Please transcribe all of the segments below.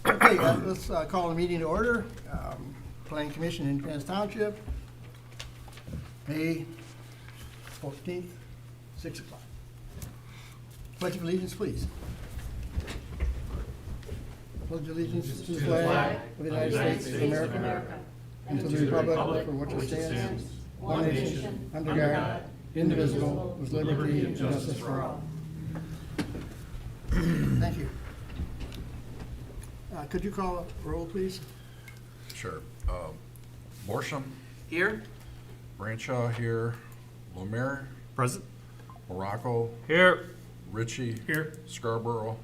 Okay, let's call the meeting to order. Planning Commission, Independence Township, May 14th, 6 o'clock. Pledge of allegiance, please. Pledge allegiance to the flag of the United States of America and to the republic for which it stands, one nation, under God, indivisible, with liberty and justice for all. Thank you. Could you call a roll, please? Sure. Borsham, Here. Branshaw here, Lumiere, Present. Morocco, Here. Ritchie, Here. Scarborough,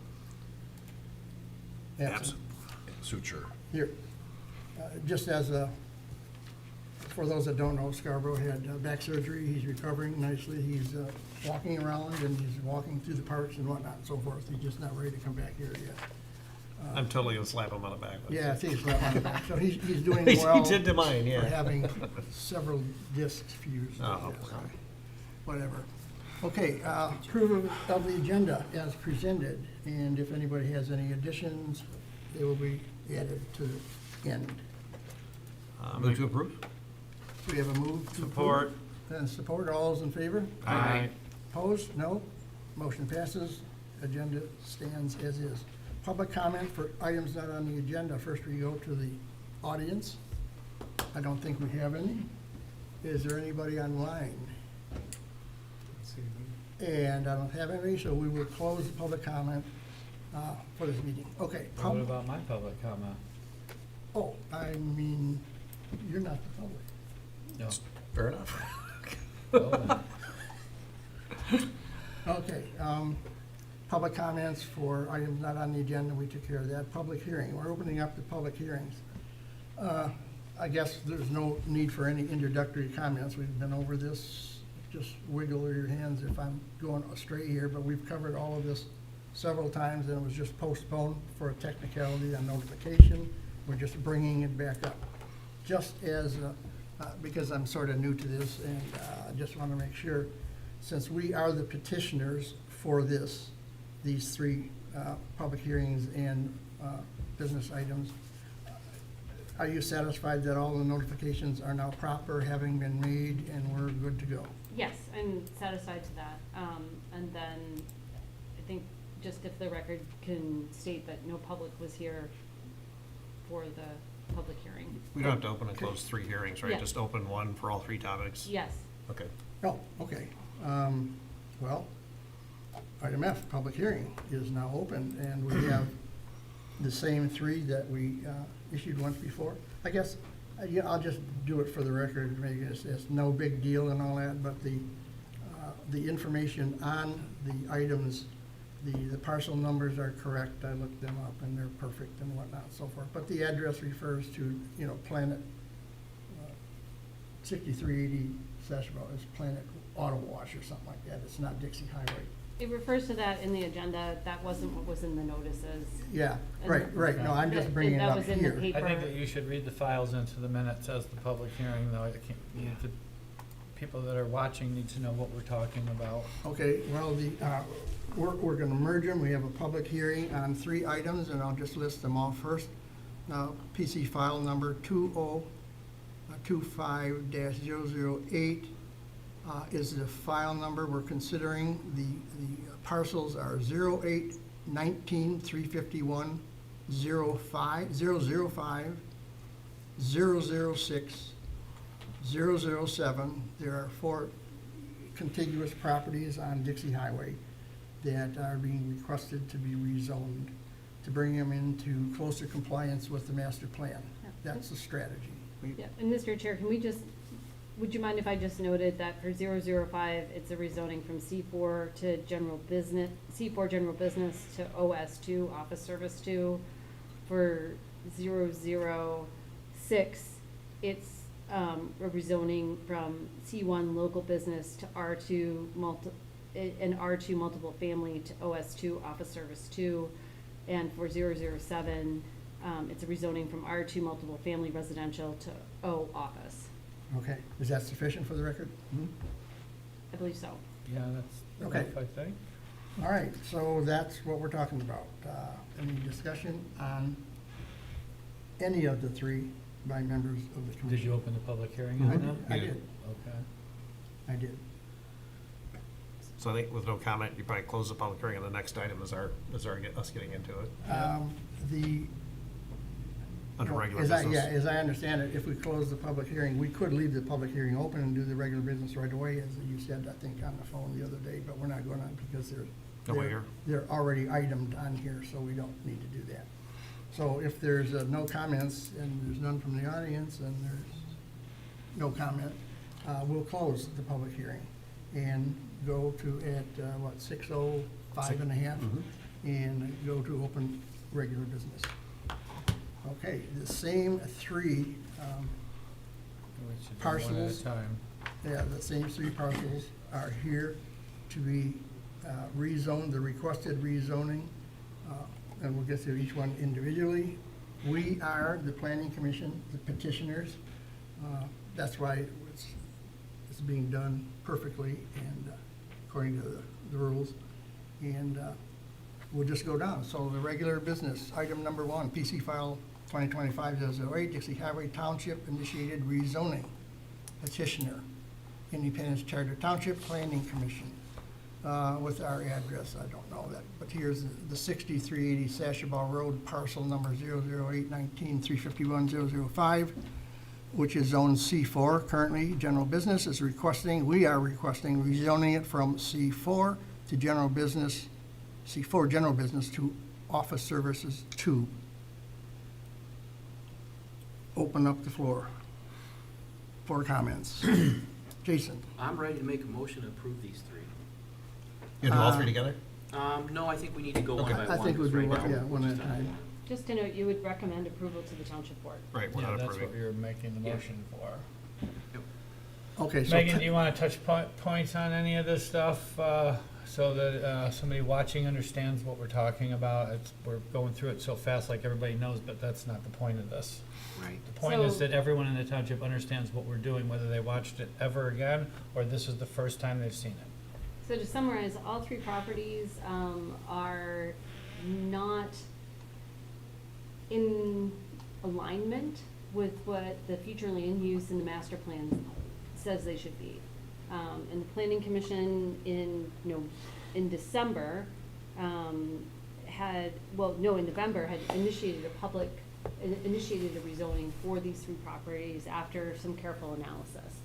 Absent. and Suture. Here. Just as for those that don't know, Scarborough had back surgery. He's recovering nicely. He's walking around and he's walking through the parks and whatnot and so forth. He's just not ready to come back here yet. I'm totally gonna slap him on the back. Yeah, I think he's slapped on the back. So he's doing He well. did to mine, yeah. For having several discs fused. Oh, Yeah, so okay. whatever. Okay, approval of the agenda as presented, and if anybody has any additions, they will be added to the end. Move to approve. So we have a move to Support. approve. And support, all those in favor? Aye. Opposed? No. Motion passes. Agenda stands as is. Public comment for items not on the agenda. First, we go to the audience. I don't think we have any. Is there anybody online? And I don't have any, so we will close the public comment for this meeting. Okay. What about my public comment? Oh, I mean, you're not the public. No. Fair enough. Well, Okay, public comments for items not on the agenda, we took care of that. Public hearing, we're opening up the public hearings. I guess there's no need for any introductory comments, we've been over this. Just wiggle your hands if I'm going astray here, but we've covered all of this several times, and it was just postponed for a technicality on notification. We're just bringing it back up. Just as, because I'm sort of new to this, and I just want to make sure, since we are the petitioners for these three public hearings and business items, are you satisfied that all the notifications are now proper, having been made, and we're good to go? Yes, I'm satisfied to that. And then I think just if the record can state that no public was here for the public hearing. We don't have to open and close 3 hearings, right? Yeah. Just open one for all 3 topics? Yes. Okay. Oh, okay. Well, item F, public hearing is now open, and we have the same 3 that we issued once before. I guess, yeah, I'll just do it for the record, maybe it's no big deal and all that, but the information on the items, the parcel numbers are correct. I looked them up and they're perfect and whatnot and so forth. But the address refers to, Planet 6380 Sashville is Planet Auto Wash or something like that. It's not Dixie Highway. It refers to that in the agenda. That wasn't what was in the notices. Yeah, And right. No, I'm just bringing it that up was in the here. I paper. think that you should read the files into the minutes as the public hearing, though. The people that are watching need to know what we're talking about. Okay, well, we're gonna merge them. We have a public hearing on 3 items, and I'll just list them all first. Now, PC file number 2025-008 is the file number we're considering. The parcels are 08-19-351, 005, 006, 007. There are 4 contiguous properties on Dixie Highway that are being requested to be rezoned to bring them into closer compliance with the master plan. Yeah. That's the strategy. Yeah, and Mr. Chair, would you mind if I just noted that for 005, it's a rezoning from C4 to general business, C4 general business to OS2, office service 2. For 006, it's a rezoning from C1 local business to R2 R2 multiple family to OS2 office service 2. And for 007, it's a rezoning from R2 multiple family residential to O office. Okay, is that sufficient for the record? I believe so. Yeah, that's Okay. enough, I think. All right, so that's what we're talking about. Any discussion on any of the three by members of the commission. Did you open the public hearing I on did, that? I Yeah. did, Okay. I did. So I think with no comment, you probably close the public hearing, and the next item is us getting into it, The, under regular as I, yeah, business. as I understand it, if we close the public hearing, we could leave the public hearing open and do the regular business right away, as you said, I think, on the phone the other day, but we're not gonna, because Nobody here. they're already itemed on here, so we don't need to do that. So if there's no comments, and there's none from the audience, and there's no comment, we'll close the public hearing and go to at, 6:05 and a half, and go to open regular business. Okay, the same three, We should do one at Parcels. a time. yeah, the same three parcels are here to be rezoned, the requested rezoning, and we'll get through each one individually. We are the planning commission, the petitioners. That's why it's being done perfectly and according to the rules. And we'll just go down. So the regular business, item number 1, PC file 2025-008, Dixie Highway Township initiated rezoning. Petitioner, Independence Township Planning Commission. With our address, I don't know that, but here's the 6380 Sashaball Road, parcel number 00819351005, which is zone C4. Currently, general business is requesting, we are requesting rezoning it from C4 to general business, C4 general business to office services 2. Open up the floor for comments. Jason? I'm ready to make a motion to approve these three. You do all three together? No, I think we need to go one Okay. by I one. think we'll do because right one, now yeah, we're one at a just on time. one. Just to note, you would recommend approval to the township board. Right, we're Yeah, not that's what approving. you're making the Yeah. motion for. Okay, so. Megan, do you want to touch points on any of this stuff, so that somebody watching understands what we're talking about? We're going through it so fast like everybody knows, but that's not the point of this. Right. The point is So- that everyone in the township understands what we're doing, whether they watched it ever again, or this is the first time they've seen it. So to summarize, all three properties are not in alignment with what the future land use in the master plan says they should be. And the planning commission in December in November had initiated initiated a rezoning for these three properties after some careful analysis.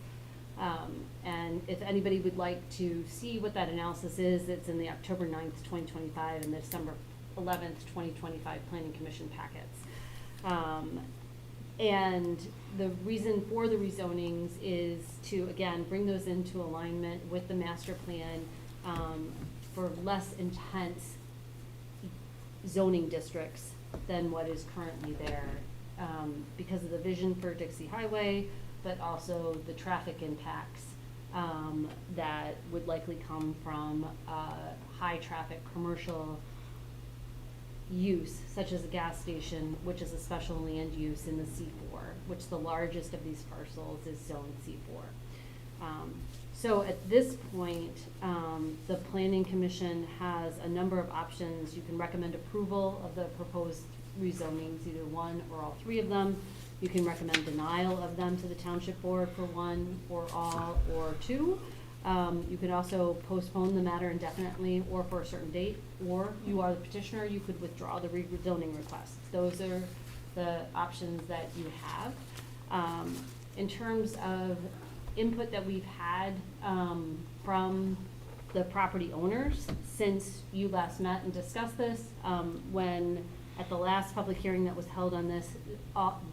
And if anybody would like to see what that analysis is, it's in the October 9th, 2025 and the December 11th, 2025 Planning Commission packets. And the reason for the rezonings is to, again, bring those into alignment with the master plan for less intense zoning districts than what is currently there, because of the vision for Dixie Highway, but also the traffic impacts that would likely come from high-traffic commercial use, such as a gas station, which is a special land use in the C4, which the largest of these parcels is zone C4. So at this point, the Planning Commission has a number of options. You can recommend approval of the proposed rezonings, either one or all three of them. You can recommend denial of them to the township board for one, or all, or two. You can also postpone the matter indefinitely or for a certain date, or you are the petitioner, you could withdraw the rezoning request. Those are the options that you have. In terms of input that we've had from the property owners since you last met and discussed this, when at the last public hearing that was held on this,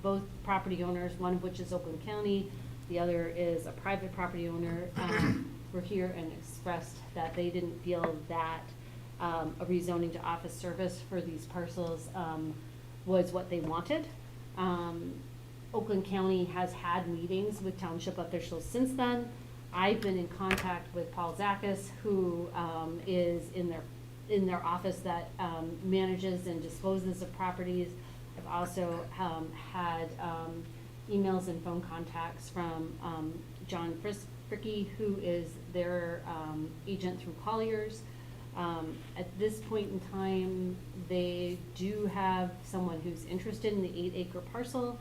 both property owners, one of which is Oakland County, the other is a private property owner, were here and expressed that they didn't feel that a rezoning to office service for these parcels was what they wanted. Oakland County has had meetings with township officials since then. I've been in contact with Paul Zakis, who is in their office that manages and disposes of properties. I've also had emails and phone contacts from John Fricky, who is their agent through Colliers. At this point in time, they do have someone who's interested in the 8-acre parcel,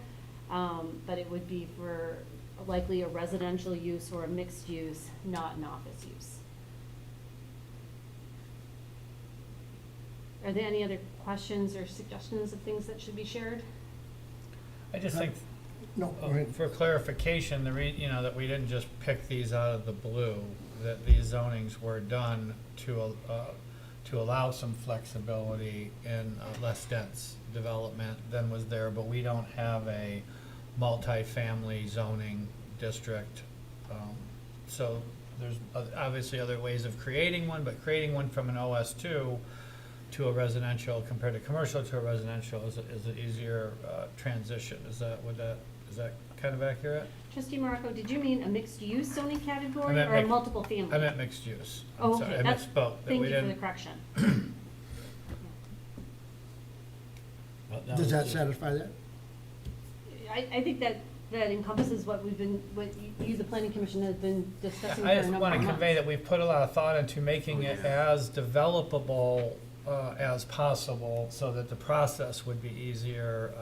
but it would be for likely a residential use or a mixed use, not an office use. Are there any other questions or suggestions of things that should be shared? I just think, No, go ahead. for clarification, that we didn't just pick these out of the blue, that these zonings were done to allow some flexibility in less dense development than was there, but we don't have a multifamily zoning district. So there's obviously other ways of creating one, but creating one from an OS2 to a residential compared to commercial to a residential is an easier transition. Is that kind of accurate? Trustee Morocco, did you mean a mixed-use zoning category I meant or a mix- multiple family? I meant mixed use. I'm Oh, sorry, okay, I that's, misspoke. that thank we you for the didn't- correction. but that Does was that just- satisfy that? I think that encompasses what you, the planning commission, has been discussing for I a just number want of to months. convey that we've put a lot of thought into making Oh, it yeah. as developable as possible so that the process would be easier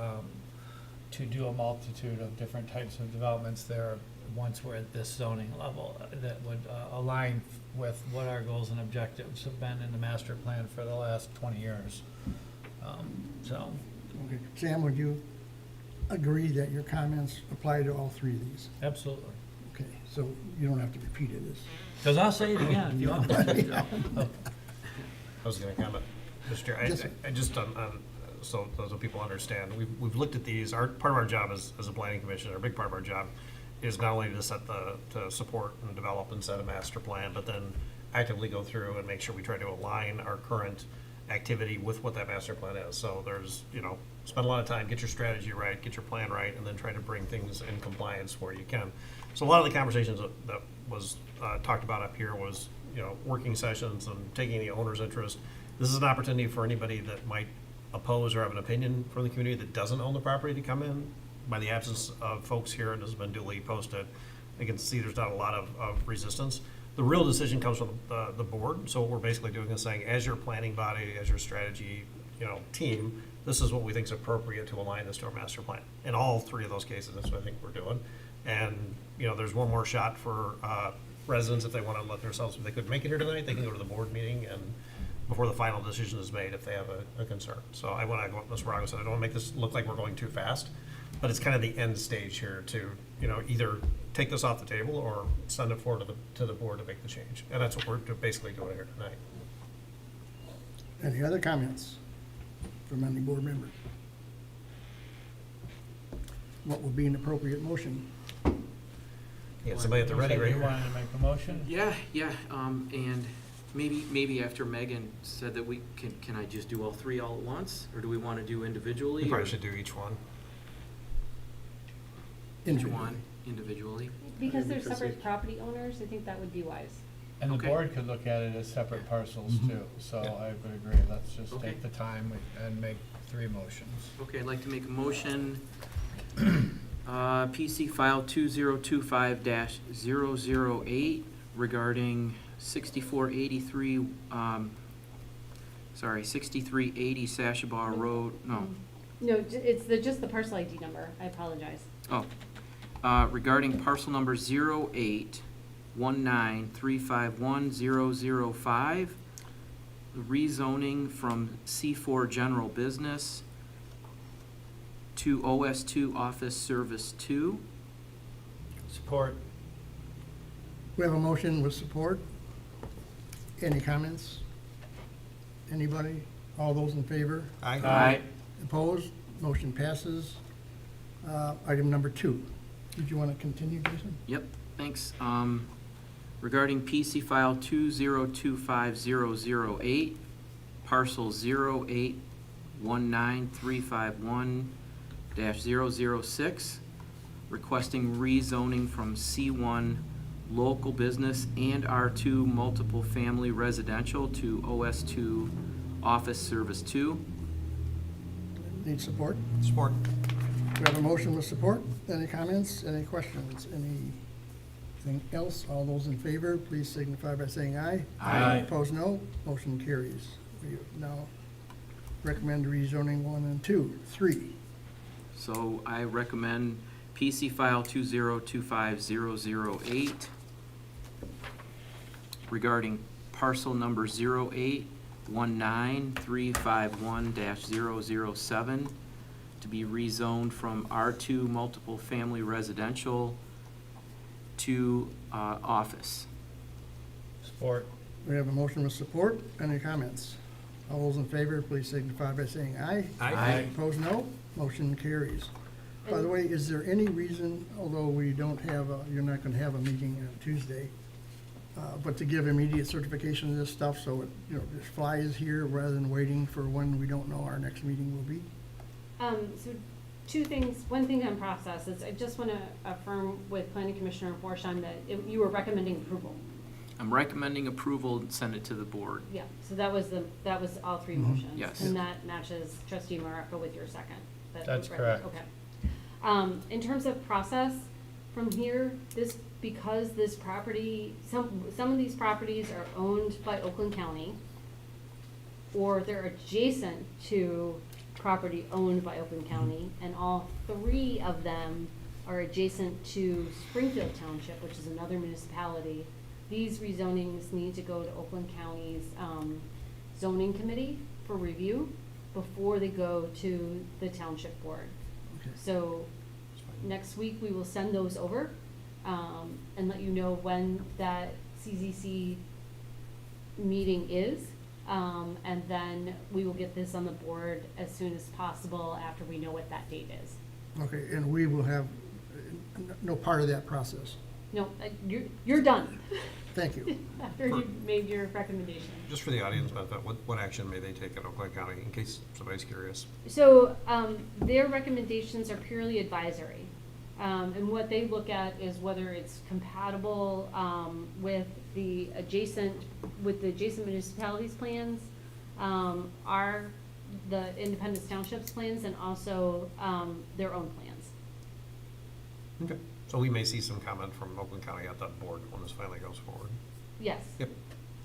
to do a multitude of different types of developments there once we're at this zoning level that would align with what our goals and objectives have been in the master plan for the last 20 years. So, Okay. Sam, would you agree that your comments apply to all three of these? absolutely. Okay, so you don't have to repeat it. Because I'll say it again if you want. I was gonna comment, Mr. Chair, Yes, sir. I just, so those people understand, we've looked at these, part of our job as a planning commission, or a big part of our job, is not only to support and develop and set a master plan, but then actively go through and make sure we try to align our current activity with what that master plan is. So there's, spend a lot of time, get your strategy right, get your plan right, and then try to bring things in compliance where you can. So a lot of the conversations that was talked about up here was, working sessions and taking the owner's interest. This is an opportunity for anybody that might oppose or have an opinion from the community that doesn't own the property to come in. By the absence of folks here, and this has been duly posted, I can see there's not a lot of resistance. The real decision comes from the board. So what we're basically doing is saying, as your planning body, as your strategy, team, this is what we think is appropriate to align this to our master plan. In all three of those cases, that's what I think we're doing. And, there's one more shot for residents if they want to let themselves, if they couldn't make it here tonight, they can go to the board meeting and before the final decision is made if they have a concern. So I want to go, Ms. Morago said, I don't want to make this look like we're going too fast, but it's kind of the end stage here to, either take this off the table or send it forward to the board to make the change. And that's what we're basically doing here tonight. Any other comments from any board member? What would be an appropriate motion? Yeah, somebody at the ready right You here. wanted to make a motion? Yeah, and maybe after Megan said that can I just do all three all at once? Or do we want to do individually? We probably or should do each one. Each one individually? Because they're separate property owners, I think that would be wise. And the Okay. board could look at it as separate parcels too, so Yeah. I would agree, let's just Okay. take the time and make 3 motions. Okay, I'd like to make a motion, PC file 2025-008 regarding 6380 Sashabaw Road, no, No, it's just the parcel ID number, I apologize. regarding parcel number 0819351005, rezoning from C4 General Business to OS2 Office Service 2. Support. We have a motion with support. Any comments? Anybody? All those in favor? Aye. Opposed? Motion passes. Item number 2. Did you want to continue, Jason? Yep, thanks. Regarding PC file 2025008, parcel 0819351-006, requesting rezoning from C1 local business and R2 multiple family residential to OS2 office service 2. Need support? Support. We have a motion with support. Any comments? Any questions? Anything else? All those in favor, please signify by saying aye. Aye. Opposed, no. Motion carries. We now recommend rezoning 1 and 2. 3. So I recommend PC file 2025008 regarding parcel number 0819351-007 to be rezoned from R2 multiple family residential to office. Support. We have a motion with support. Any comments? All those in favor, please signify by saying aye. Aye. Opposed, no. Motion carries. By the way, is there any reason, although we don't have, you're not gonna have a meeting on Tuesday, but to give immediate certification of this stuff so it, just flies here rather than waiting for when we don't know our next meeting will be? So two things, one thing on process is I just want to affirm with Planning Commissioner Forshaw that you were recommending approval. I'm recommending approval and send it to the board. Yeah, so that was all three motions. Yes. And that matches trustee Mareka with your second. That's correct. Okay. In terms of process, from here, because this property, some of these properties are owned by Oakland County, or they're adjacent to property owned by Oakland County, and all three of them are adjacent to Springfield Township, which is another municipality. These rezonings need to go to Oakland County's zoning committee for review before they go to the township board. Okay. So next week, we will send those over and let you know when that CZC meeting is. And then we will get this on the board as soon as possible after we know what that date is. Okay, and we will have no part of that process. No, you're done Thank you. after you made your recommendation. Just for the audience benefit, what action may they take at Oakland County, in case somebody's curious? So their recommendations are purely advisory. And what they look at is whether it's compatible with the adjacent municipalities' plans, the Independence Township's plans, and also their own plans. Okay. So we may see some comment from Oakland County at that board when this finally goes forward. Yes. Yep. I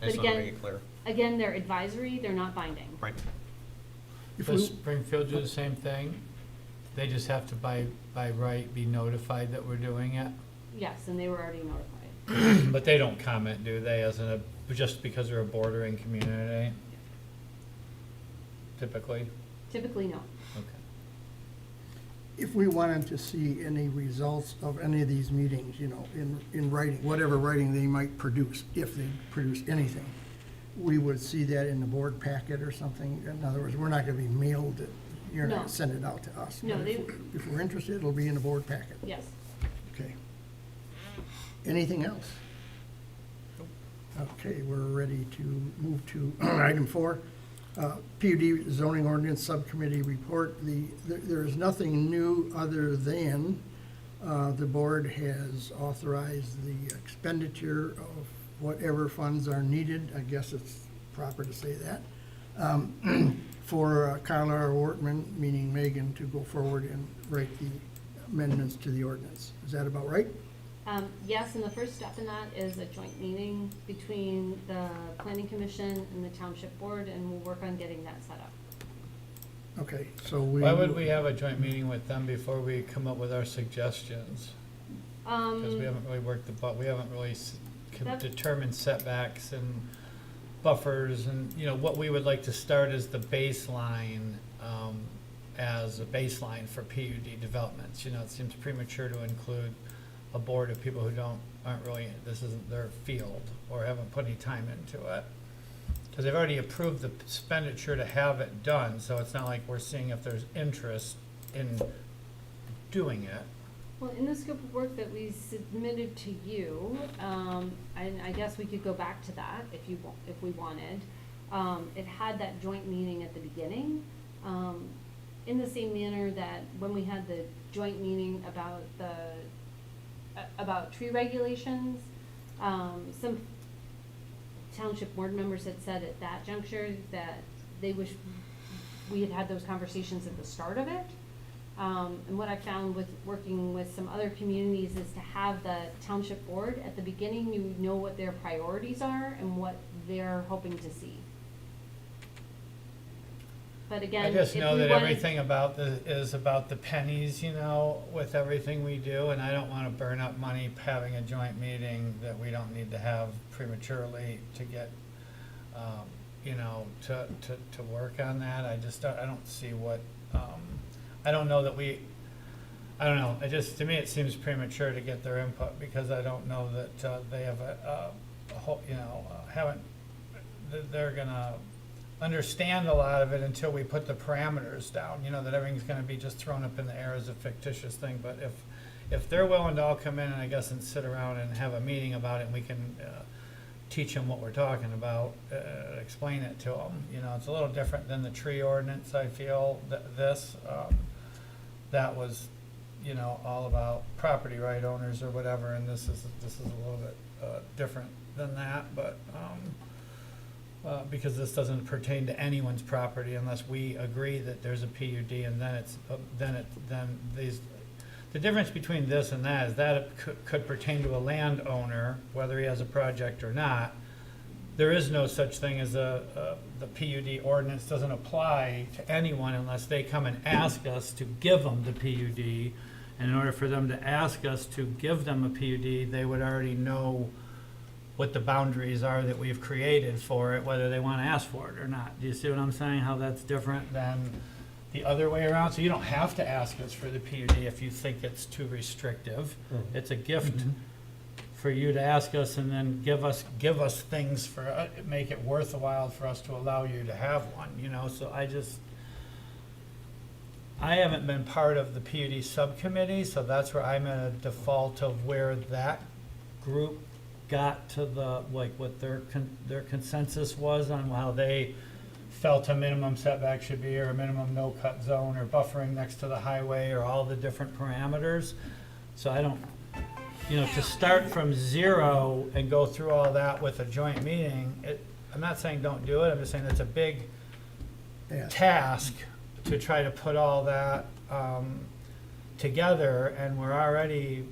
But just wanted to again- make it clear. Again, they're advisory, they're not binding. Right. If Does we, Springfield do the same thing? They just have to by right be notified that we're doing it? Yes, and they were already notified. But they don't comment, do they, just because they're a bordering community? Typically? Typically, no. Okay. if we wanted to see any results of any of these meetings, in writing, whatever writing they might produce, if they produce anything, we would see that in the board packet or something. In other words, we're not gonna be mailed it. You're not No. gonna send it out to us. No, But if we're interested, it'll be in the board packet. Yes. Okay. Anything else? Okay, we're ready to move to item 4. PUD zoning ordinance subcommittee report. There is nothing new other than the board has authorized the expenditure of whatever funds are needed, I guess it's proper to say that, for Carla R. Wortman, meaning Megan, to go forward and write the amendments to the ordinance. Is that about right? Yes, and the first step in that is a joint meeting between the planning commission and the township board, and we'll work on getting that set up. Okay, so we. Why would we have a joint meeting with them before we come up with our suggestions? Because we haven't really worked we haven't really That- determined setbacks and buffers and, what we would like to start as the baseline, as a baseline for PUD developments. It seems premature to include a board of people who this isn't their field or haven't put any time into it. Because they've already approved the expenditure to have it done, so it's not like we're seeing if there's interest in doing it. Well, in the scope of work that we submitted to you, and I guess we could go back to that if we wanted. It had that joint meeting at the beginning, in the same manner that when we had the joint meeting about tree regulations, some township board members had said at that juncture that they wish we had had those conversations at the start of it. And what I found with working with some other communities is to have the township board, at the beginning, you know what their priorities are and what they're hoping to see. But again, I just if know we that wanted- everything about is about the pennies, you know, with everything we do, and I don't wanna burn up money having a joint meeting that we don't need to have prematurely to get, you know, to work on that. I just, I don't see what, I don't know that I don't know, to me, it seems premature to get their input, because I don't know that, they have a whole, you know, that they're gonna understand a lot of it until we put the parameters down, you know, that everything's gonna be just thrown up in the air as a fictitious thing. But if they're willing to all come in and I guess and sit around and have a meeting about it, and we can teach them what we're talking about, explain it to them, you know, it's a little different than the tree ordinance, I feel, that was, you know, all about property right owners or whatever, and this is a little bit different than that, but because this doesn't pertain to anyone's property unless we agree that there's a PUD, and then the difference between this and that is that it could pertain to a landowner, whether he has a project or not. There is no such thing as the PUD ordinance doesn't apply to anyone unless they come and ask us to give them the PUD. And in order for them to ask us to give them a PUD, they would already know what the boundaries are that we've created for it, whether they want to ask for it or not. Do you see what I'm saying? How that's different than the other way around? So you don't have to ask us for the PUD if you think it's too restrictive. It's a gift for you to ask us and then give us things for, make it worthwhile for us to allow you to have one, you know? So I haven't been part of the PUD subcommittee, so that's where I'm at a default of where that group got to the, like, what their consensus was on how they felt a minimum setback should be, or a minimum no-cut zone, or buffering next to the highway, or all the different parameters. So I don't, you know, to start from zero and go through all that with a joint meeting, I'm not saying don't do it, I'm just saying it's a big task to try to put all that together, and we're already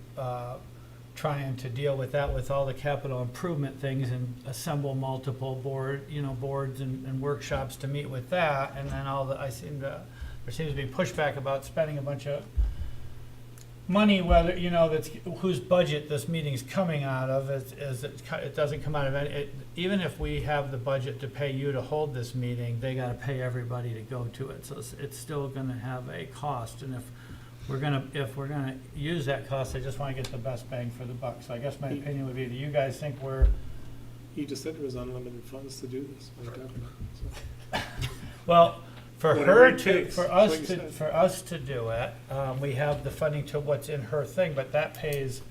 trying to deal with that with all the capital improvement things and assemble multiple boards and workshops to meet with that, and then there seems to be pushback about spending a bunch of money, whether, you know, that's whose budget this meeting's coming out of. It doesn't come out of any, even if we have the budget to pay you to hold this meeting, they gotta pay everybody to go to it, so it's still gonna have a cost. And if we're gonna use that cost, I just wanna get the best bang for the buck. So I guess my opinion would be, do you guys think You just said there was unlimited funds to do this. What are you talking about? So, well, for Whatever her it to, takes, for like us you to, said. for us to do it, we have the funding to what's in her thing, but that pays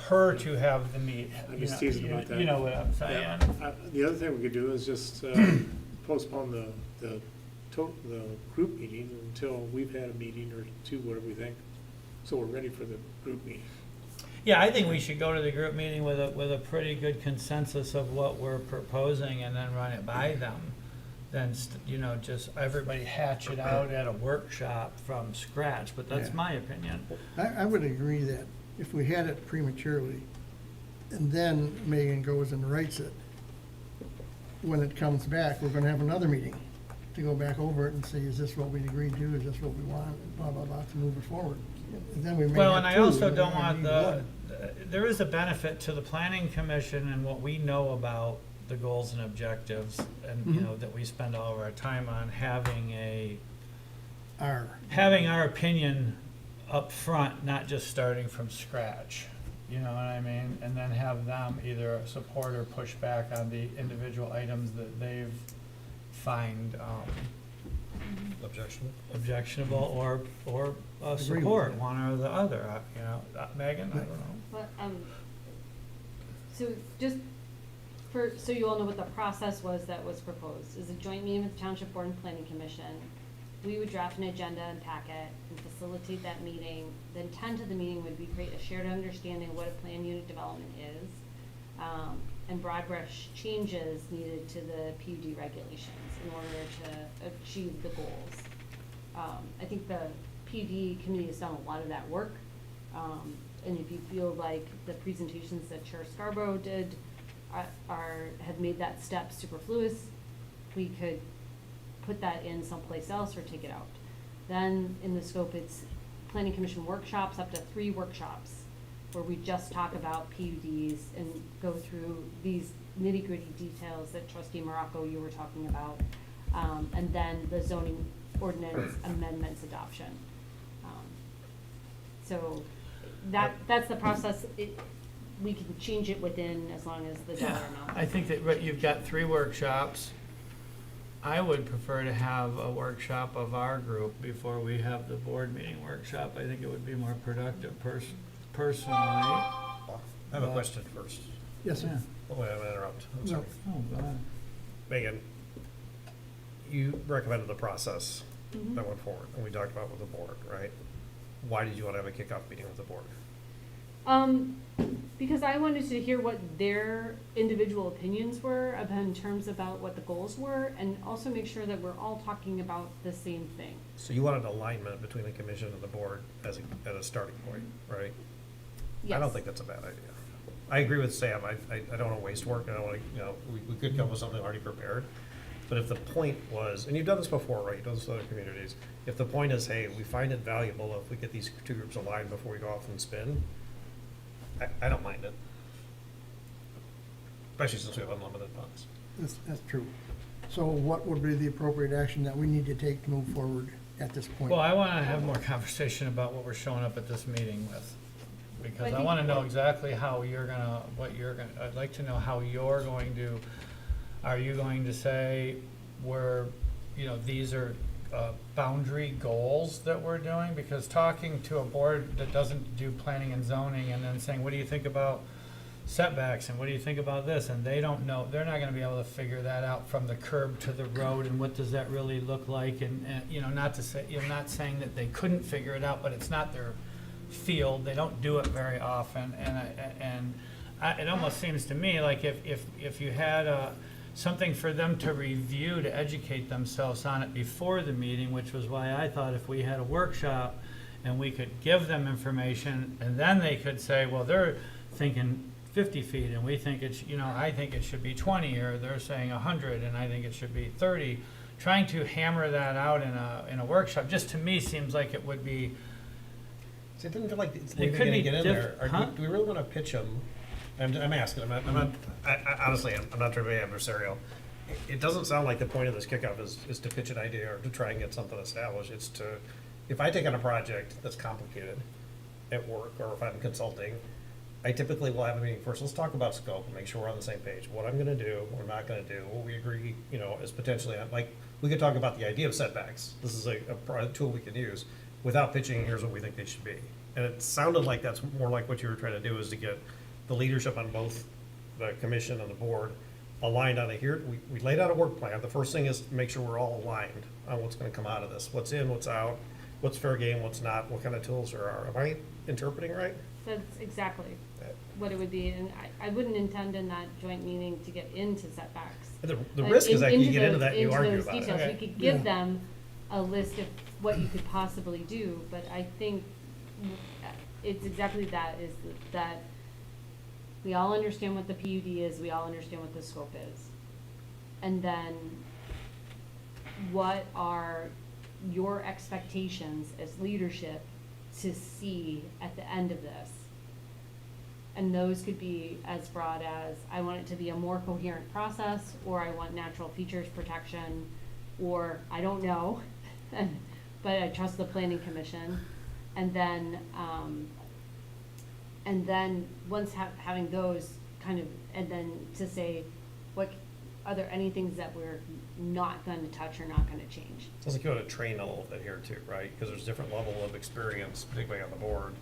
her to have the meet. I'm just teasing about that. You know what I'm saying? yeah. The other thing we could do is just postpone the group meeting until we've had a meeting or two, whatever we think, so we're ready for the group meeting. Yeah, I think we should go to the group meeting with a pretty good consensus of what we're proposing, and then run it by them. Then, you know, just everybody hatch it out at a workshop from scratch, but that's Yeah. my opinion. I would agree that if we had it prematurely, and then Megan goes and writes it, when it comes back, we're gonna have another meeting to go back over it and say, is this what we agreed to, is this what we want, blah, blah, blah, to move it forward. And then we may Well, have and I two, also we don't may want need one. there is a benefit to the planning commission and what we know about the goals and objectives, and, you know, that we spend all of our time on, having our opinion up front, not just starting from scratch. You know what I mean? And then have them either support or push back on the individual items that they've find objectionable or with support, that. one or the other, you know. Megan, I don't know. But, so just so you all know what the process was that was proposed, is a joint meeting with the Township Board and Planning Commission. We would draft an agenda and packet and facilitate that meeting. The intent of the meeting would be create a shared understanding of what a planned unit development is, and broad brush changes needed to the PUD regulations in order to achieve the goals. I think PD committee has done a lot of that work. And if you feel like the presentations that Chair Scarborough did have made that step superfluous, we could put that in someplace else or take it out. Then in the scope, it's planning commission workshops, up to 3 workshops, where we just talk about PUDs and go through these nitty-gritty details that Trustee Morocco, you were talking about, and then the zoning ordinance amendments adoption. So that's the process. We can change it within as long as the dollar amount. I think that, right, you've got 3 workshops. I would prefer to have a workshop of our group before we have the board meeting workshop. I think it would be more productive personally. I have a question first. Yes, sir. Oh, wait, I'm gonna interrupt. I'm No. sorry. Oh, go ahead. Megan, you recommended the process Mhm. that went forward, and we talked about with the board, right? Why did you want to have a kickoff meeting with the board? Because I wanted to hear what their individual opinions were in terms about what the goals were, and also make sure that we're all talking about the same thing. So you wanted alignment between the commission and the board as at a starting point, right? I don't Yes. think that's a bad idea. I agree with Sam. I don't want to waste work. I don't want to, we could come with something already prepared. But if the point was, and you've done this before, right? You've done this with other communities. If the point is, hey, we find it valuable if we get these 2 groups aligned before we go off and spin, I don't mind it. Especially since we have unlimited funds. That's true. So what would be the appropriate action that we need to take to move forward at this point? Well, I want to have more conversation about what we're showing up at this meeting with. Because I want to know exactly how you're gonna, I'd like to know how you're going to, are you going to say these are boundary goals that we're doing? Because talking to a board that doesn't do planning and zoning and then saying, what do you think about setbacks and what do you think about this? And they don't know, they're not gonna be able to figure that out from the curb to the road and what does that really look like? And not to say, not saying that they couldn't figure it out, but it's not their field. They don't do it very often. It almost seems to me like if you had something for them to review, to educate themselves on it before the meeting, which was why I thought if we had a workshop and we could give them information and then they could say, well, they're thinking 50 feet and we think it's, I think it should be 20, or they're saying 100 and I think it should be 30. Trying to hammer that out in a workshop just to me seems like it would be. See, it didn't feel like it's It even could gonna be get in there. huh? Do we really want to pitch them? I'm asking, honestly, I'm not trying to be adversarial. It doesn't sound like the point of this kickoff is to pitch an idea or to try and get something established. It's to, if I take on a project that's complicated at work, or if I'm consulting, I typically will have a meeting first. Let's talk about scope and make sure we're on the same page. What I'm gonna do, what I'm not gonna do, what we agree, is potentially, like, we could talk about the idea of setbacks. This is a tool we can use without pitching, here's what we think they should be. And it sounded like that's more like what you were trying to do, is to get the leadership on both the commission and the board aligned on it. Here, we laid out a work plan. The first thing is to make sure we're all aligned on what's gonna come out of this. What's in, what's out, what's fair game, what's not, what kind of tools there are. Am I interpreting right? That's exactly what it would be, and I wouldn't intend in that joint meeting to get into setbacks. The risk is that you get into those- that and you argue those about it. details. Okay. We could give Yeah. them a list of what you could possibly do, but I think it's exactly that, is that we all understand what the PUD is, we all understand what the scope is. And then what are your expectations as leadership to see at the end of this? And those could be as broad as, I want it to be a more coherent process, or I want natural features protection, or I don't know, but I trust the planning commission. And then once having those kind of, and then to say, are there any things that we're not gonna touch or not gonna change? Sounds like you want to train a little bit here too, right? Because there's different level of experience, particularly on the board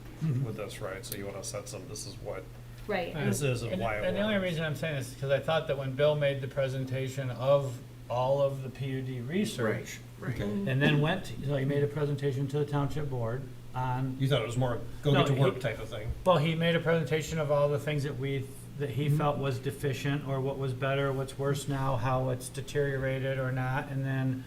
with this, right? So you want to set some, this is what Right. this is and And why it and the only works. reason I'm saying this is because I thought that when Bill made the presentation of all of the PUD research, Right. and then so he made a presentation to the township board on, You thought it was more go No, get to work he- type of thing. well, he made a presentation of all the things that he felt was deficient, or what was better, what's worse now, how it's deteriorated or not, and then,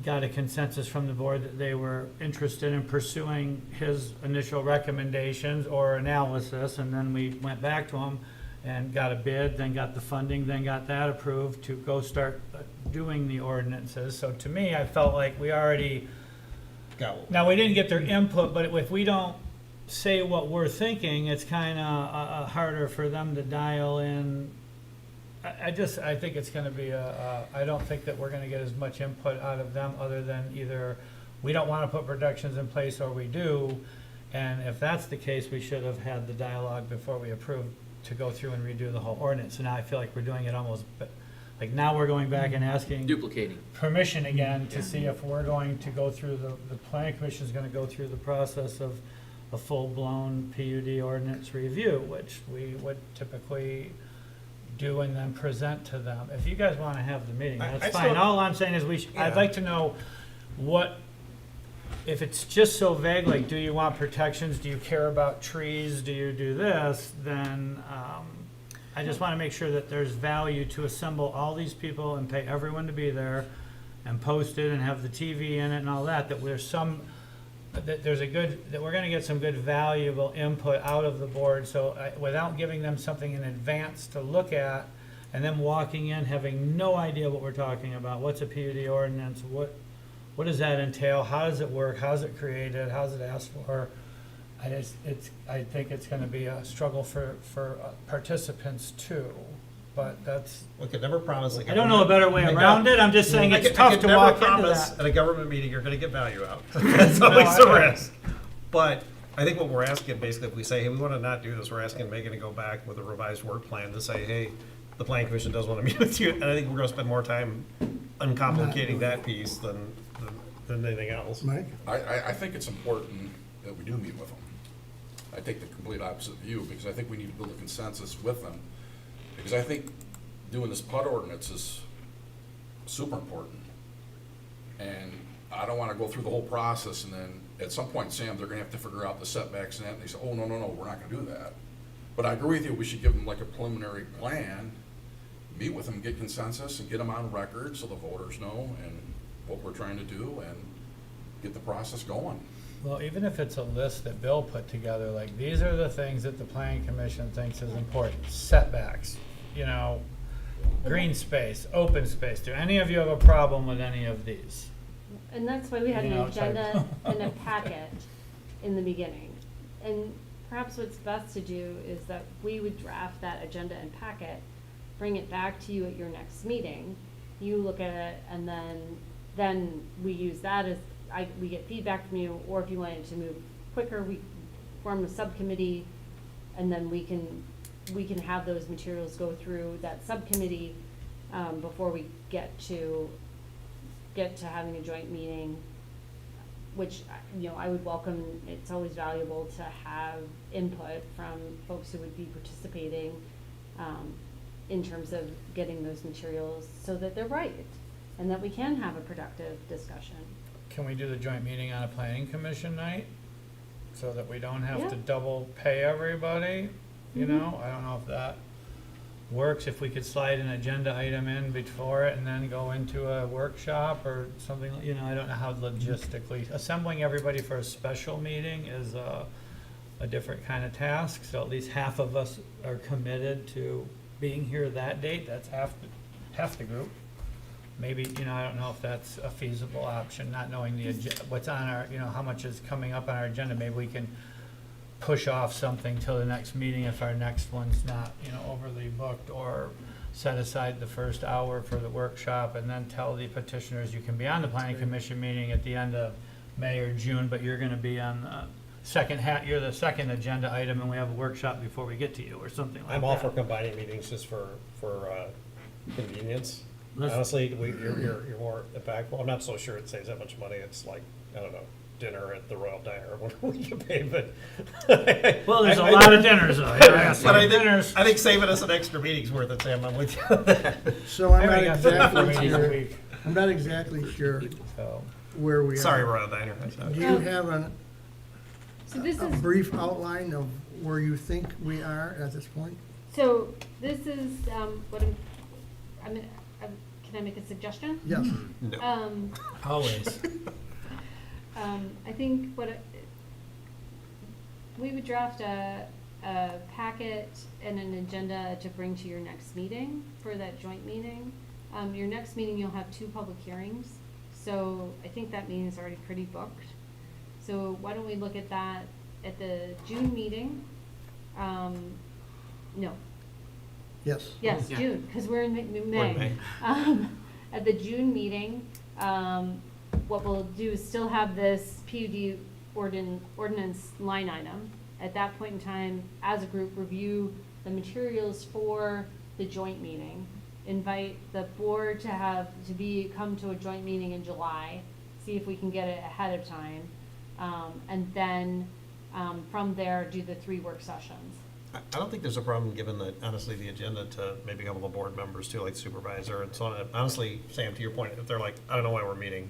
got a consensus from the board that they were interested in pursuing his initial recommendations or analysis, and then we went back to him and got a bid, then got the funding, then got that approved to go start doing the ordinances. So to me, I felt like we already, now we didn't get their input, but if we don't say what we're thinking, it's kind of harder for them to dial in. I think it's gonna be I don't think that we're gonna get as much input out of them other than either we don't wanna put protections in place or we do. And if that's the case, we should have had the dialogue before we approved to go through and redo the whole ordinance. So now I feel like we're doing it almost, like now we're going back and asking Duplicating. permission again to see if we're going to go through, the planning commission is gonna go through the process of a full-blown PUD ordinance review, which we would typically do and then present to them. If you guys wanna have the meeting, I that's fine. still- All I'm saying is I'd Yeah. like to know what, if it's just so vague, like, do you want protections, do you care about trees, do you do this, then, I just wanna make sure that there's value to assemble all these people and pay everyone to be there and post it and have the TV in it and all that, that there's some, that there's a good, that we're gonna get some good valuable input out of the board, so without giving them something in advance to look at, and them walking in having no idea what we're talking about, what's a PUD ordinance, what does that entail, how does it work, how's it created, how's it asked for? I think it's gonna be a struggle for participants too, but that's, We could never promise. I don't know a better way around it, I'm just saying it's tough to walk into that. At a government meeting, you're gonna get value out. That's always the risk. But I think what we're asking, basically, if we say, hey, we wanna not do this, we're asking Megan to go back with a revised work plan to say, hey, the planning commission does wanna meet with you, and I think we're gonna spend more time uncomplicating that piece than anything else. Mike? I think it's important that we do meet with them. I take the complete opposite view, because I think we need to build a consensus with them. Because I think doing this PUD ordinance is super important. And I don't wanna go through the whole process, and then at some point, Sam, they're gonna have to figure out the setbacks and that, and they say, oh, no, we're not gonna do that. But I agree with you, we should give them like a preliminary plan, meet with them, get consensus, and get them on record so the voters know and what we're trying to do, and get the process going. Well, even if it's a list that Bill put together, like, these are the things that the planning commission thinks is important, setbacks, green space, open space, do any of you have a problem with any of these? And that's why we had an You know, type. agenda and a packet in the beginning. And perhaps what's best to do is that we would draft that agenda and packet, bring it back to you at your next meeting. You look at it, and then we use that as, we get feedback from you, or if you wanted to move quicker, we form a subcommittee, and then we can have those materials go through that subcommittee, before we get to having a joint meeting, which, I would welcome. It's always valuable to have input from folks who would be participating, in terms of getting those materials so that they're right, and that we can have a productive discussion. Can we do the joint meeting on a planning commission night, so that we don't have to Yeah. double pay everybody, I don't know if that works, if we could slide an agenda item in before it and then go into a workshop or something, I don't know how logistically, assembling everybody for a special meeting is a different kind of task, so at least half of us are committed to being here that date, that's half the group. Maybe, I don't know if that's a feasible option, not knowing what's on our, how much is coming up on our agenda, maybe we can push off something till the next meeting if our next one's not, overly booked, or set aside the first hour for the workshop and then tell the petitioners you can be on the planning commission meeting at the end of May or June, but you're gonna be on the you're the second agenda item and we have a workshop before we get to you, or something like that. I'm all for combining meetings just for convenience. Let's- Honestly, you're more impactful. I'm not so sure it saves that much money. It's like, I don't know, dinner at the Royal Diner, or whatever we can pay, but. Well, there's a lot of dinners though. But I think saving us an extra meeting's worth it, Sam, I'm with you on that. So I I'm not already got 3 exactly meetings a sure, week, I'm not exactly sure so. where we are. Sorry, Royal Diner. Do you have So this a is, brief outline of where you think we are at this point? so this is, what I've can I make a suggestion? Yes, No. Always. I think we would draft a packet and an agenda to bring to your next meeting, for that joint meeting. Your next meeting, you'll have 2 public hearings, so I think that meeting is already pretty booked. So why don't we look at that at the June meeting? No, yes. yes, Yeah. June, because we're in May. We're in May. At the June meeting, what we'll do is still have this PUD ordinance line item. At that point in time, as a group, review the materials for the joint meeting. Invite the board to come to a joint meeting in July, see if we can get it ahead of time. And then, from there, do the 3 work sessions. I don't think there's a problem, given that, honestly, the agenda to maybe a couple of board members too, like supervisor and so on. And honestly, Sam, to your point, if they're like, I don't know why we're meeting,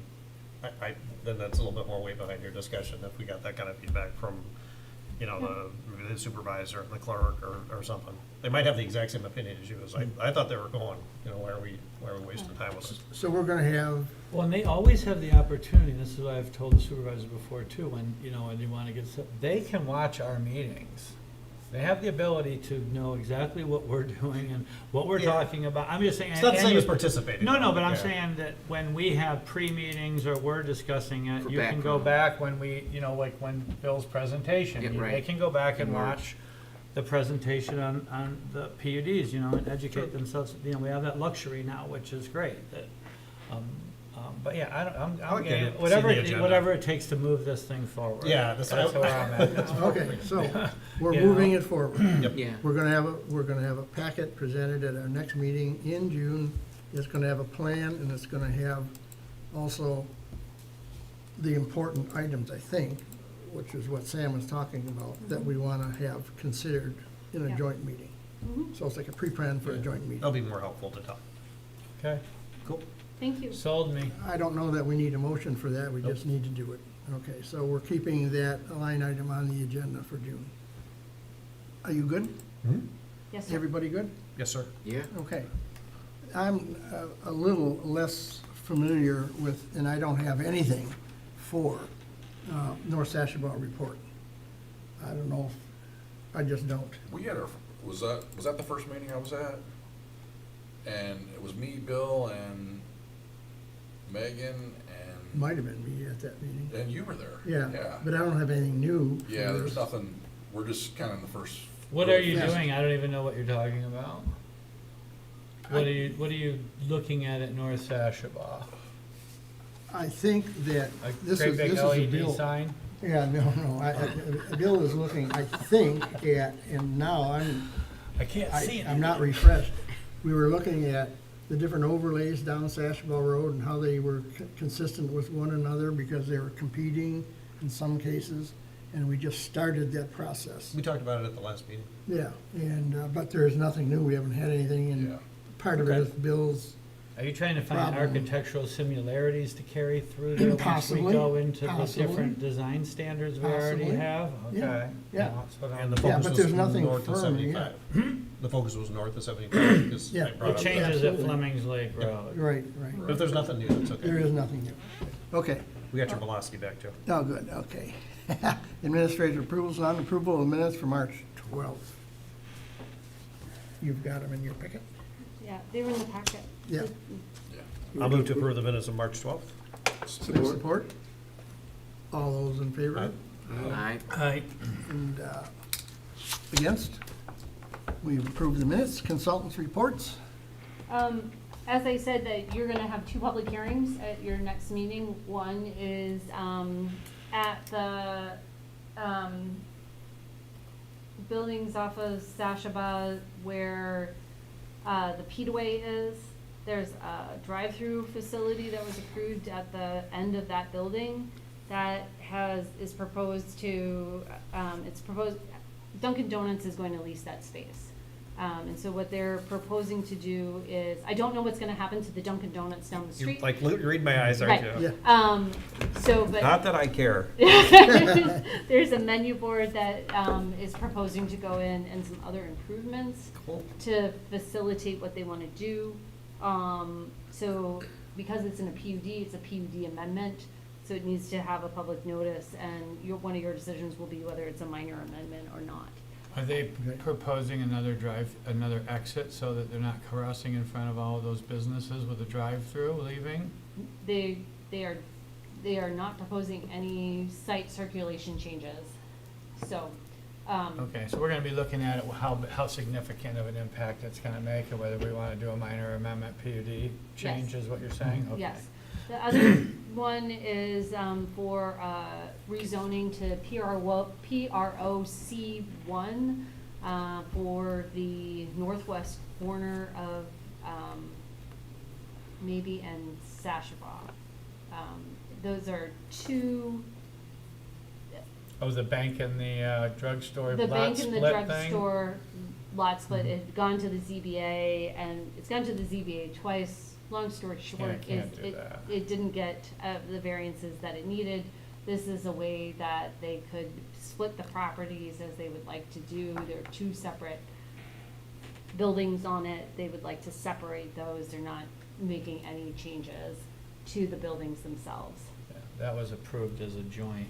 then that's a little bit more weight behind your discussion if we got that kind of feedback from, maybe the supervisor, the clerk, or something. They might have the exact same opinion as you. As I thought they were going, why are we wasting time with this? So we're gonna have, Well, and they always have the opportunity, this is what I've told the supervisor before too, when you wanna get, they can watch our meetings. They have the ability to know exactly what we're doing and what we're Yeah. talking about. I'm just saying. It's not the and same you- as participating. No, but I'm Yeah. saying that when we have pre-meetings or we're discussing it, For you can go background. back when like when Bill's presentation. Yeah, right. They can go back and In March. watch the presentation on the PUDs, and educate themselves. We have that luxury now, which is great. That, but yeah, I'm like game. to see Whatever the agenda. whatever it takes to move this thing forward. Yeah, that's where I'm at now. okay, so we're You know? moving it forward. Yeah. We're gonna have a packet presented at our next meeting in June. It's gonna have a plan, and it's gonna have also the important items, I think, which is what Sam was talking about, that we wanna have considered in a Yeah. joint meeting. Mhm. So it's like a pre-plan for a joint meeting. That'll be more helpful to talk. Okay, Cool. Thank you. sold me. I don't know that we need a motion for that, we Nope. just need to do it. Okay, so we're keeping that line item on the agenda for June. Are you good? Yes, sir. Everybody good? Yes, sir. Yeah. Okay. I'm a little less familiar with, and I don't have anything for North Sashabaw report. I don't know, I just don't. We had was that the first meeting I was at? And it was me, Bill, and Megan, and Might have been me at that meeting. you were there. Yeah, but I don't have anything new. for Yeah, there's this. nothing, we're just kind of in the first. What are you Yes. doing? I don't even know what you're talking about. What are you looking at North Sashabaw? I think that A this great is big a LED bill. sign? Yeah, no, Bill is looking, I think, at, and now I can't see it. I'm not refreshed. We were looking at the different overlays down Sashabaw Road and how they were consistent with one another because they were competing in some cases, and we just started that process. We talked about it at the last meeting. Yeah, and, but there is nothing new, we haven't had anything, Yeah. and part of it Okay. is Bill's, Are you trying to find Problem. architectural similarities to carry through there once we Possibly, go into the possibly. different design standards we already Possibly. have? Yeah, Okay. yeah. Well, that's what And I'm- the Yeah, focus but was there's nothing north of firm yet. 75. The focus was north of 75 because Yeah. I brought It up changes at Absolutely. Fleming's Lake Yep. Road. right. But if there's nothing new, that's okay. There is nothing new. Okay, We got your velocity back, Joe. oh, good, okay. Administrative approvals, non-approval of minutes for March 12th. You've got them in your packet? Yeah, they were in the packet. Yeah. Yeah. I'll move to approve the minutes of March 12th. Support? All those in favor? Aye. Aye. And against? We've approved the minutes. Consultants' reports? As I said, that you're gonna have 2 public hearings at your next meeting. One is, at the, buildings off of Sashaba where, the Peataway is. There's a drive-through facility that was approved at the end of that building that is proposed to, Dunkin' Donuts is going to lease that space. And so what they're proposing to do is, I don't know what's gonna happen to the Dunkin' Donuts down the You're street. like, you read my eyes, aren't Right. you? Yeah. But Not that I care. there's a menu board that, is proposing to go in and some other improvements Cool. to facilitate what they wanna do. So because it's in a PUD, it's a PUD amendment, so it needs to have a public notice, and one of your decisions will be whether it's a minor amendment or not. Are they proposing another exit so that they're not crossing in front of all of those businesses with a drive-through leaving? They are not proposing any site circulation changes, so, Okay, so we're gonna be looking at it, how significant of an impact it's gonna make, or whether we wanna do a minor amendment PUD change, is what you're saying? Okay. yes. The other one is, for, rezoning to PROC1, for the northwest corner of, maybe and Sashabaw. Those are two, Oh, the bank and the drugstore the lot bank and the split thing? drugstore lot split, it had gone to the ZBA, and it's gone to the ZBA twice. Long story short, can't do that. it didn't get the variances that it needed. This is a way that they could split the properties as they would like to do. There are two separate buildings on it. They would like to separate those. They're not making any changes to the buildings themselves. Yeah, that was approved as a joint.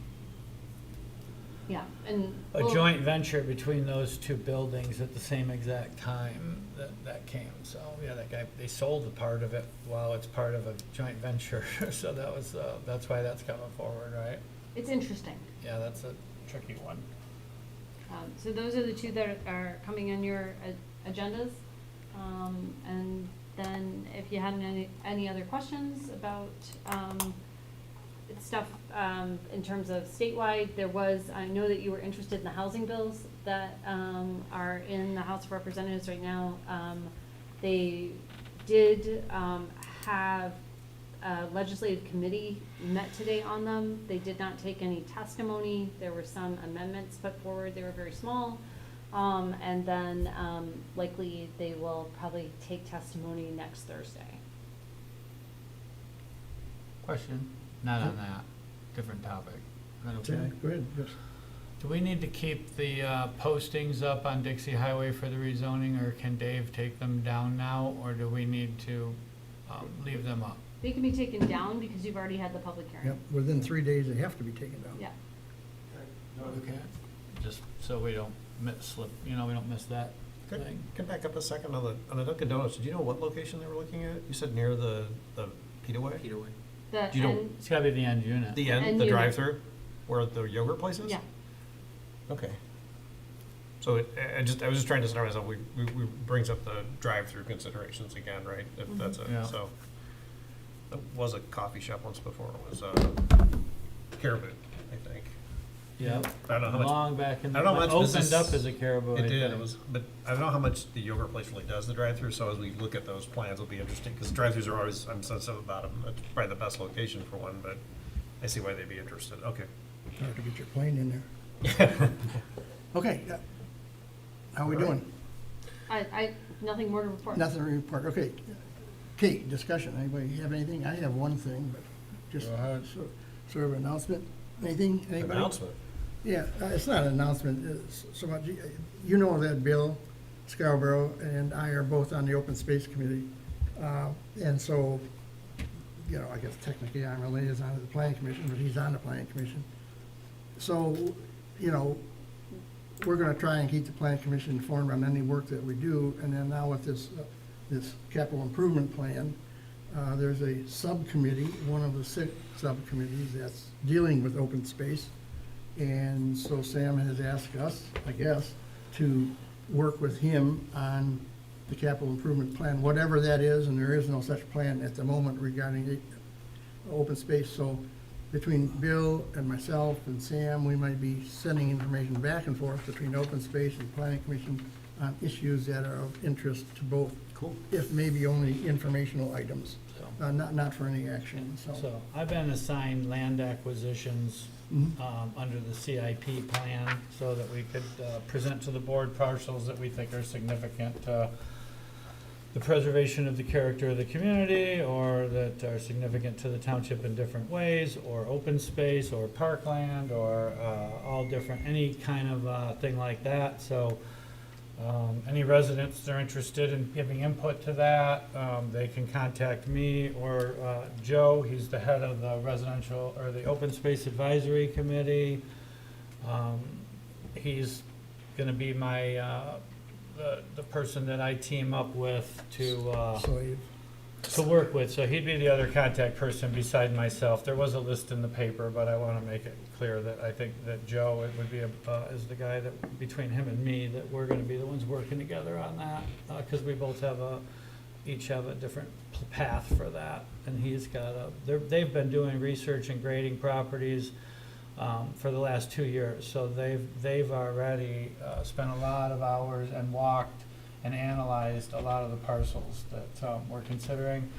Yeah, and. A well, joint venture between those two buildings at the same exact time that came, so, yeah, they sold a part of it while it's part of a joint venture, so that's why that's coming forward, right? It's interesting. Yeah, that's a tricky one. So those are the two that are coming on your agendas. And then if you had any other questions about, stuff, in terms of statewide, I know that you were interested in the housing bills that, are in the House of Representatives right now. They did, have a legislative committee met today on them. They did not take any testimony. There were some amendments put forward. They were very small. And then, likely they will probably take testimony next Thursday. Question? Not on that, different topic. Is that okay? Go ahead, yes. Do we need to keep the postings up on Dixie Highway for the rezoning, or can Dave take them down now, or do we need to leave them up? They can be taken down because you've already had the public hearing. Yep, within 3 days, they have to be taken down. Yeah. Okay. Just so we don't we don't miss that thing. Can back up a second on the Dunkin' Donuts. Did you know what location they were looking at? You said near the Pita Way? Peter Way. The You don't- end, It's gotta be the end unit. The End end, the unit. drive-through, where the yogurt place is? yeah, Okay. So I was just trying to start myself, we brings up the drive-through considerations again, right? If Mhm. that's Yeah. so. It was a coffee shop once before, it was Caribou, I think. Yeah. I don't know how much. Long back in, I don't know how much opened business- up as a Caribou, I It did, it think. was, but I don't know how much the yogurt place really does the drive-through, so as we look at those plans, it'll be interesting, because drive-throughs are always, I'm sensitive about them, it's probably the best location for one, but I see why they'd be interested, okay. Hard to get your plane in there. Okay, how we doing? nothing more to report. Nothing to report, okay. Kate, discussion, anybody have anything? I have one thing, but just sort of announcement. Anything, anybody? Announcement. Yeah, it's not an announcement, it's so much, you know that Bill Scarborough and I are both on the Open Space Committee. And so, I guess technically I'm a liaison to the Planning Commission, but he's on the Planning Commission. So, we're gonna try and keep the Planning Commission informed on any work that we do. And then now with this capital improvement plan, there's a subcommittee, one of the 6 subcommittees that's dealing with open space. And so Sam has asked us, I guess, to work with him on the capital improvement plan, whatever that is, and there is no such plan at the moment regarding the open space. So between Bill and myself and Sam, we might be sending information back and forth between open space and planning commission on issues that are of interest to both. Cool. If maybe only informational items, So- not for any action, so. So I've been assigned land acquisitions Mhm. under the CIP plan so that we could present to the board parcels that we think are significant to the preservation of the character of the community, or that are significant to the township in different ways, or open space, or parkland, or all different, any kind of thing like that. So Any residents that are interested in giving input to that, they can contact me or Joe. He's the head of the residential, or the Open Space Advisory Committee. He's gonna be my, the person that I team up with to work with, so he'd be the other contact person beside myself. There was a list in the paper, but I want to make it clear that I think that Joe, it would be, is the guy that, between him and me, that we're going to be the ones working together on that, because we both have each have a different path for that, and he's got they've been doing research and grading properties for the last 2 years, so they've already spent a lot of hours and walked and analyzed a lot of the parcels that we're considering.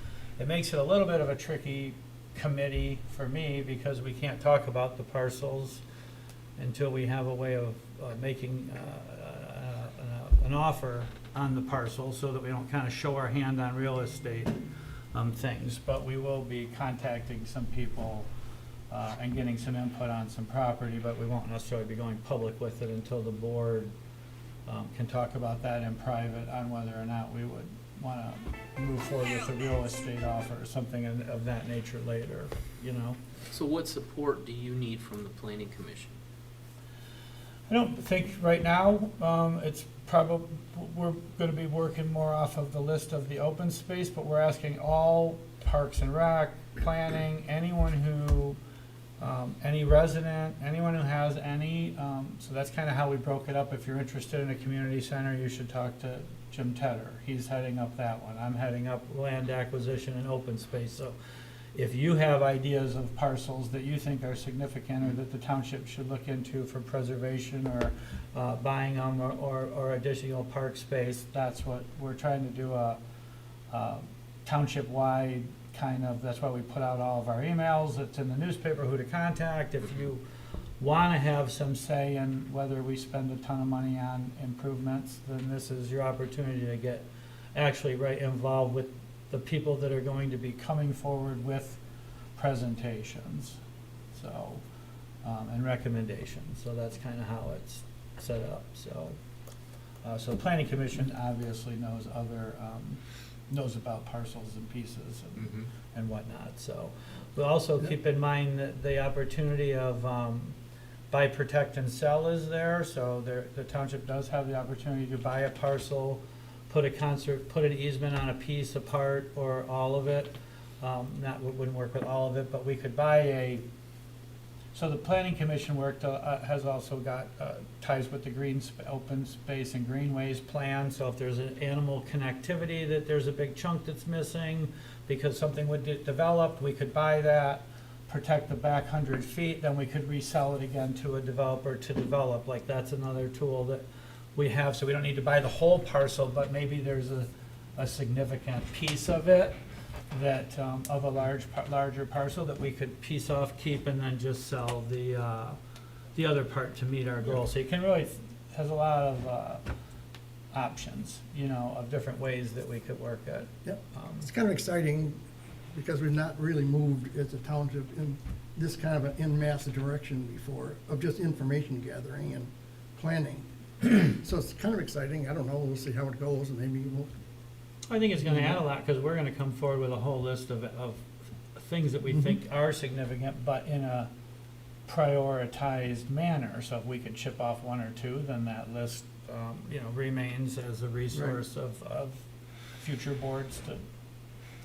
It makes it a little bit of a tricky committee for me because we can't talk about the parcels until we have a way of making an offer on the parcel so that we don't kind of show our hand on real estate things. But we will be contacting some people and getting some input on some property, but we won't necessarily be going public with it until the board can talk about that in private on whether or not we would want to move forward with a real estate offer or something of that nature later, you know? So what support do you need from the planning commission? I don't think right now, it's probably, we're gonna be working more off of the list of the open space, but we're asking all Parks and Rec, planning, anyone who, any resident, anyone who has any, so that's kind of how we broke it up. If you're interested in a community center, you should talk to Jim Tedder. He's heading up that one. I'm heading up land acquisition and open space. So if you have ideas of parcels that you think are significant or that the township should look into for preservation or buying them or additional park space, that's what we're trying to do, a township-wide kind of, that's why we put out all of our emails. It's in the newspaper, who to contact. If you want to have some say in whether we spend a ton of money on improvements, then this is your opportunity to get actually right involved with the people that are going to be coming forward with presentations, so, and recommendations. So that's kind of how it's set up. So, so the planning commission obviously knows knows about parcels and pieces and whatnot. So we'll also keep in mind that the opportunity of buy, protect, and sell is there. So the township does have the opportunity to buy a parcel, put an easement on a piece, a part, or all of it. That wouldn't work with all of it, but we could buy so the planning commission has also got ties with the open space and greenways plan. So if there's an animal connectivity that there's a big chunk that's missing because something would get developed, we could buy that, protect the back 100 feet, then we could resell it again to a developer to develop. Like, that's another tool that we have, so we don't need to buy the whole parcel, but maybe there's a significant piece of it that, of a larger parcel that we could piece off, keep, and then just sell the other part to meet our goal. So you can really, has a lot of options, you know, of different ways that we could work at. Yep. It's kind of exciting because we've not really moved as a township in this kind of an en masse direction before, of just information gathering and planning. So it's kind of exciting. I don't know, we'll see how it goes, and maybe we'll. I think it's gonna add a lot, because we're gonna come forward with a whole list of things that we think are significant, but in a prioritized manner. So if we could chip off one or two, then that list, you know, remains as a resource of future boards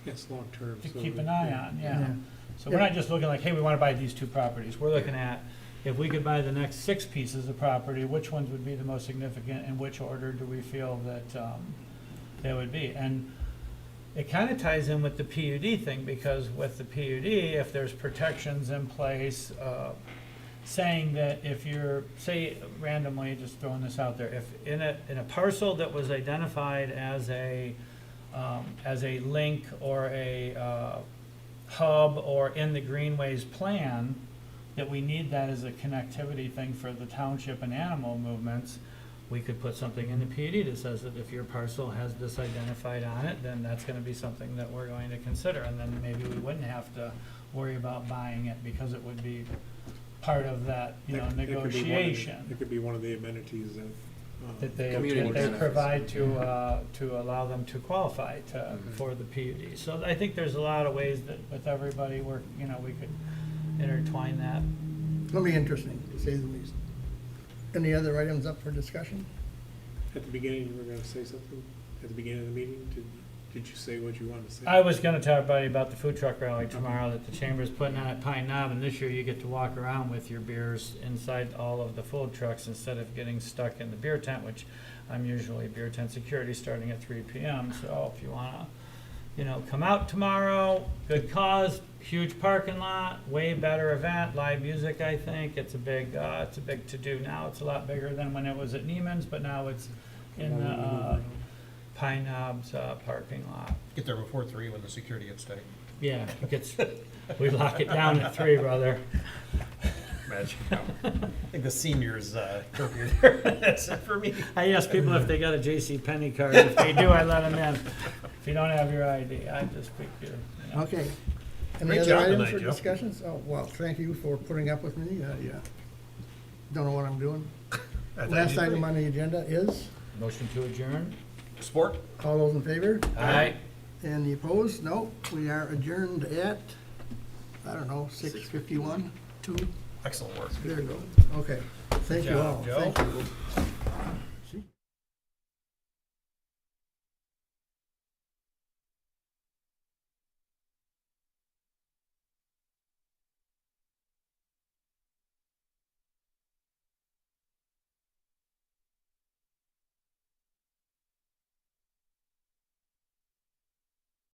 Yes, long-term. to so keep an that- eye on, yeah. So we're not just looking like, hey, we wanna buy these 2 properties. We're looking at, if we could buy the next 6 pieces of property, which ones would be the most significant, and which order do we feel that they would be? And it kind of ties in with the PUD thing, because with the PUD, if there's protections in place, saying that if you're, say randomly, just throwing this out there, if in a parcel that was identified as a link or a hub or in the greenways plan, that we need that as a connectivity thing for the township and animal movements, we could put something in the PUD that says that if your parcel has this identified on it, then that's gonna be something that we're going to consider, and then maybe we wouldn't have to worry about buying it, because it would be part of that, you know, That could be one of the- negotiation. It could be one of the amenities That they Community benefits. provide to allow them to qualify for the PUD. So I think there's a lot of ways that with everybody, we could intertwine that. It'll be interesting, to say the least. Any other items up for discussion? At the beginning, you were gonna say something, at the beginning of the meeting, did you say what you wanted to say? I was gonna tell everybody about the food truck rally tomorrow that the Chamber's putting on at Pine Knob, and this year you get to walk around with your beers inside all of the food trucks instead of getting stuck in the beer tent, which I'm usually beer tent security starting at 3 p.m. So if you wanna, come out tomorrow, good cause, huge parking lot, way better event, live music, I think. It's a big to-do now. It's a lot bigger than when it was at Neiman's, but now it's in the, Pine Knob's parking lot. Get there before 3 when the security gets tight. Yeah, we lock it down at 3, brother. Imagine. I think the seniors curfew there. That's it for me. I ask people if they got a J.C. Penney card. If they do, I let them in. If you don't have your ID, I just pick you. Okay. Any Great other job items tonight, for Joe. discussions? Oh, well, thank you for putting up with me. Yeah. Don't know what I'm doing. Last item on the agenda is, Motion to adjourn? Sport? all those in favor? Aye. Any opposed? No. We are adjourned at, 6:51, 2. Excellent work. There you go. Okay. Thank you job, all. Joe. Thank you.